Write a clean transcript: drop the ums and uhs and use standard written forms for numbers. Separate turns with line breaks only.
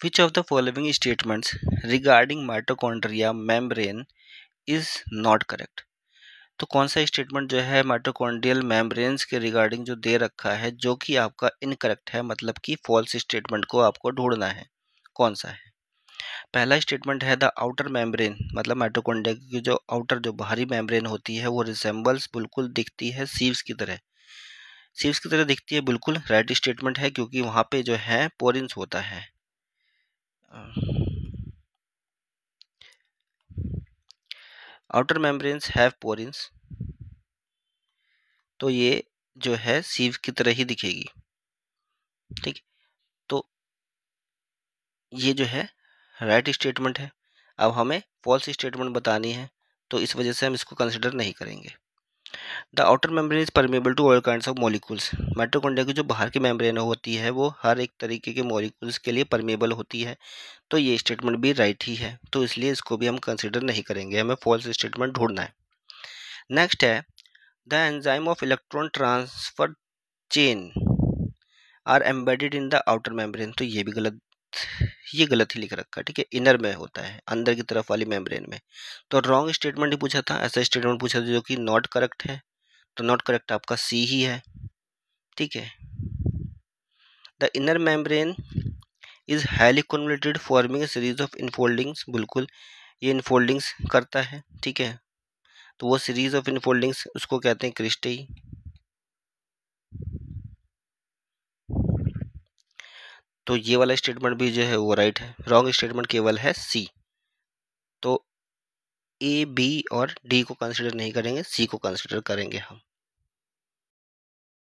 Which of the following statements regarding mitochondria membrane is not correct? तो कौन सा statement जो है माइटोकॉन्ड्रियल मेम्ब्रेन्स के रिगार्डिंग जो दे रखा है जो कि आपका इनकरेक्ट है, मतलब कि फॉल्स स्टेटमेंट को आपको ढूंढना है कौन सा है। पहला स्टेटमेंट है द आउटर मेम्ब्रेन, मतलब माइटोकॉन्ड्रिया की जो आउटर जो बाहरी मेम्ब्रेन होती है वो रिसेंबल्स बिल्कुल दिखती है सीव्स की तरह, सीव्स की तरह दिखती है, बिल्कुल राइट स्टेटमेंट है क्योंकि वहाँ पे जो है पोरिन्स होता है। आउटर मेम्ब्रेन्स हैव पोरिन्स, तो ये जो है सीव की तरह ही दिखेगी। ठीक, तो ये जो है राइट स्टेटमेंट है। अब हमें फॉल्स स्टेटमेंट बतानी है तो इस वजह से हम इसको कंसिडर नहीं करेंगे। The outer membrane is permeable to all kinds of molecules, mitochondria की जो बाहर की मेम्ब्रेन होती है वो हर एक तरीके के मॉलिक्यूल्स के लिए परमेबल होती है, तो ये स्टेटमेंट भी राइट ही है, तो इसलिए इसको भी हम कंसिडर नहीं करेंगे, हमें फॉल्स स्टेटमेंट ढूंढना है। नेक्स्ट है the enzyme of electron transfer chain are embedded in the outer membrane, तो ये भी गलत, ये गलत ही लिख रखा है। ठीक है, इनर में होता है, अंदर की तरफ वाली मेम्ब्रेन में। तो रॉन्ग स्टेटमेंट ही पूछा था, ऐसा स्टेटमेंट पूछा था जो कि नॉट करेक्ट है, तो नॉट करेक्ट आपका सी ही है। ठीक है, the inner membrane is highly convoluted forming a series of infoldings, बिल्कुल ये इनफोल्डिंग्स करता है। ठीक है, तो वो सीरीज ऑफ इनफोल्डिंग्स उसको कहते हैं क्रिस्टी। तो ये वाला स्टेटमेंट भी जो है वो राइट है, रॉन्ग स्टेटमेंट केवल है सी। तो ए बी और डी को कंसिडर नहीं करेंगे, सी को कंसिडर करेंगे हम।